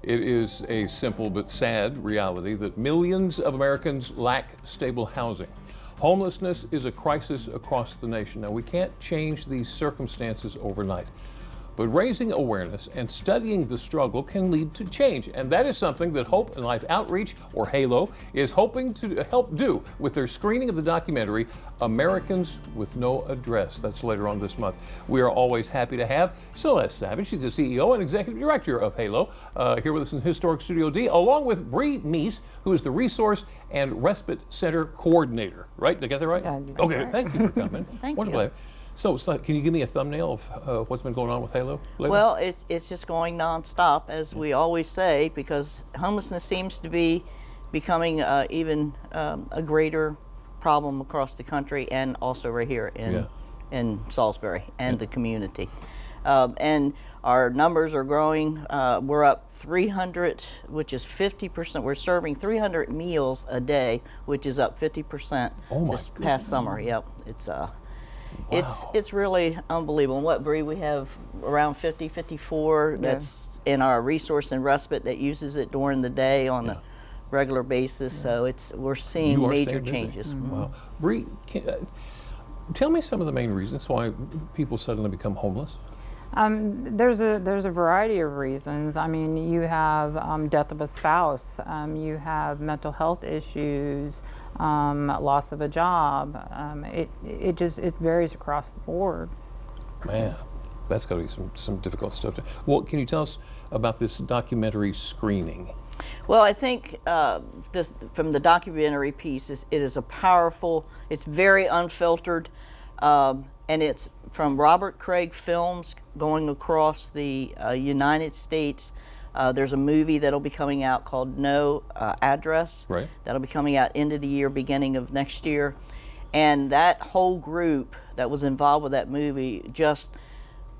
It is a simple but sad reality that millions of Americans lack stable housing. Homelessness is a crisis across the nation. Now, we can't change these circumstances overnight, but raising awareness and studying the struggle can lead to change. And that is something that Hope and Life Outreach, or HALO, is hoping to help do with their screening of the documentary, Americans with No Address. That's later on this month. We are always happy to have Celeste Savage. She's the CEO and Executive Director of HALO, here with us in Historic Studio D, along with Bree Meese, who is the Resource and Respite Center Coordinator. Right? Did I get that right? Yeah, okay, right. Thank you for coming. Thank Wonderful. you. So, can you give me a thumbnail of what's been going on with HALO lately? Well, it's just going nonstop, as we always say, because homelessness seems to be becoming even a greater problem across the country, and also right here in Salisbury and the community. And our numbers are growing. We're up 300, which is 50%. We're serving 300 meals a day, which is up 50% this past summer. Yep, it's really unbelievable. And what, Bree, we have around 54 that's in our resource and respite that uses it during the day on a regular basis. So we're seeing major changes. Wow. Bree, tell me some of the main reasons why people suddenly become homeless. There's a variety of reasons. I mean, you have death of a spouse, you have mental health issues, loss of a job. It varies across the board. Man, that's got to be some difficult stuff. Well, can you tell us about this documentary screening? Well, I think from the documentary piece, it is a powerful. It's very unfiltered, and it's from Robert Craig Films going across the United States. There's a movie that'll be coming out called No Address. Right. That'll be coming out end of the year, beginning of next year. And that whole group that was involved with that movie just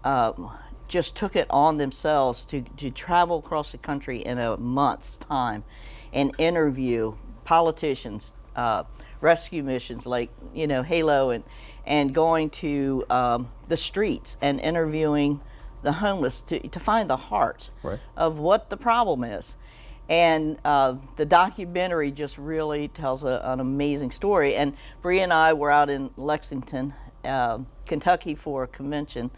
took it on themselves to travel across the country in a month's time and interview politicians, rescue missions like, HALO, and going to the streets and interviewing the homeless to find the heart of what the problem is. And the documentary just really tells an amazing story. And Bree and I were out in Lexington, Kentucky for a convention,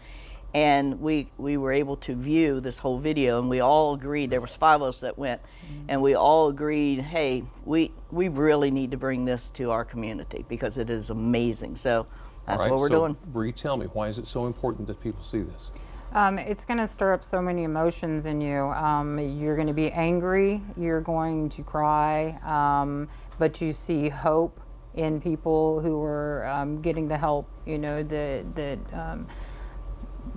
and we were able to view this whole video, and we all agreed, there was 5 of us that went, and we all agreed, hey, we really need to bring this to our community because it is amazing. So that's what we're doing. Bree, tell me, why is it so important that people see this? It's going to stir up so many emotions in you. You're going to be angry, you're going to cry, but you see hope in people who are getting the help,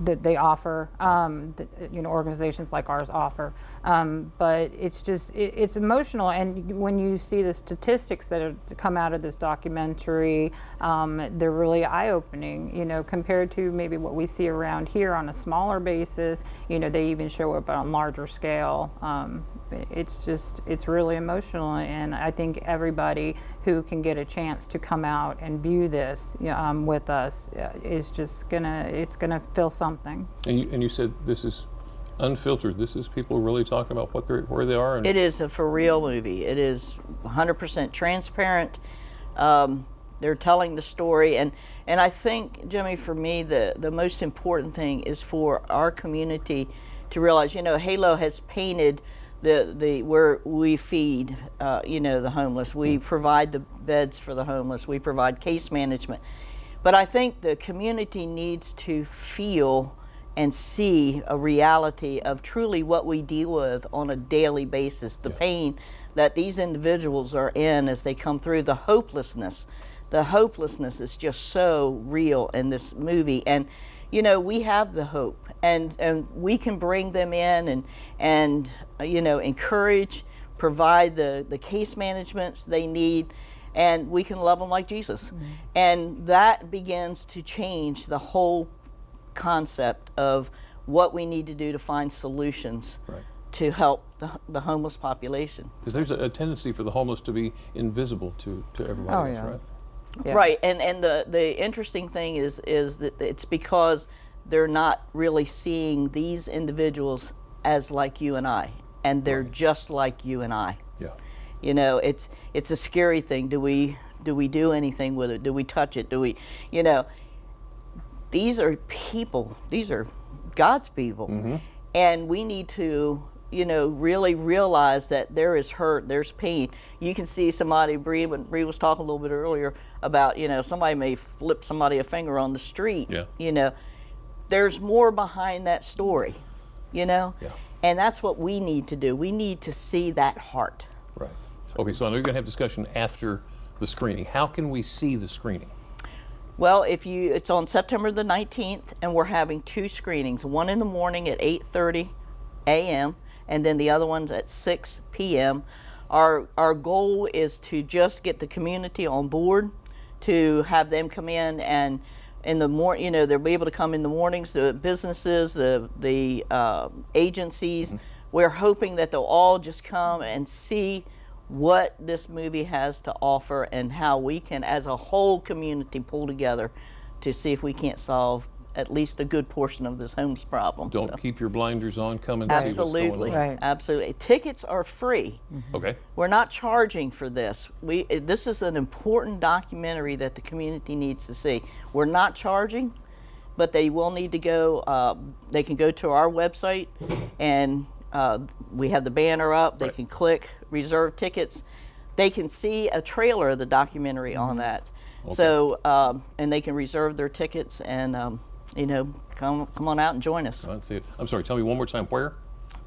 that they offer, organizations like ours offer. But it's just, it's emotional. And when you see the statistics that have come out of this documentary, they're really eye-opening, compared to maybe what we see around here on a smaller basis. They even show up on larger scale. It's really emotional. And I think everybody who can get a chance to come out and view this with us is just it's gonna feel something. And you said this is unfiltered. This is people really talking about where they are. And it is a for real movie. It is 100% transparent. They're telling the story, and I think, Jimmy, for me, the most important thing is for our community to realize, HALO has painted the where we feed the homeless. We provide the beds for the homeless. We provide case management. But I think the community needs to feel and see a reality of truly what we deal with on a daily basis, the pain that these individuals are in as they come through, the hopelessness. The hopelessness is just so real in this movie. And we have the hope, and we can bring them in and encourage, provide the case managements they need, and we can love them like Jesus. And that begins to change the whole concept of what we need to do to find solutions to help the homeless population. Because there's a tendency for the homeless to be invisible to everybody else, right? Yeah. Right, and the interesting thing is that it's because they're not really seeing these individuals as like you and I. and they're just like you and I. Yeah. You know, it's a scary thing. Do we do anything with it? Do we touch it? Do we, you know, these are people. These are God's people. And we need to, you know, really realize that there is hurt, there's pain. You can see somebody, Bree was talking a little bit earlier about, you know, somebody may flip somebody a finger on the street. Yeah. You know, there's more behind that story, you know? Yeah. And that's what we need to do. We need to see that heart. Right. Okay, so I know you're going to have discussion after the screening. How can we see the screening? Well, it's on September the 19th, and we're having 2 screenings, one in the morning at 8:30 a.m., and then the other one's at 6 p.m. Our goal is to just get the community on board, to have them come in the morning, you know, they'll be able to come in the mornings, the businesses, the agencies. We're hoping that they'll all just come and see what this movie has to offer and how we can, as a whole community, pull together to see if we can't solve at least a good portion of this homeless problem. Don't keep your blinders on. Come and see what's going Absolutely, on. Right. absolutely. Tickets are free. Okay. We're not charging for this. This is an important documentary that the community needs to see. We're not charging, but they will need to go. They can go to our website, and we have the banner up. They Right. can click reserve tickets. They can see a trailer of the documentary on that. Okay. So, and they can reserve their tickets and, you know, come on out and join us. Let's see it. I'm sorry, tell me one more time where?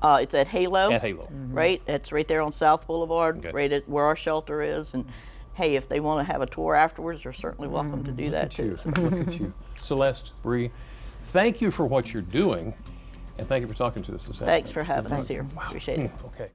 It's at Halo. At Halo. Right? It's right there on South Boulevard, Okay. right at where our shelter is. And hey, if they want to have a tour afterwards, they're certainly welcome to do that too. Look at you. Celeste, Bree, thank you for what you're doing, and thank you for talking to us this afternoon. Thanks for having us here. Appreciate it. Okay.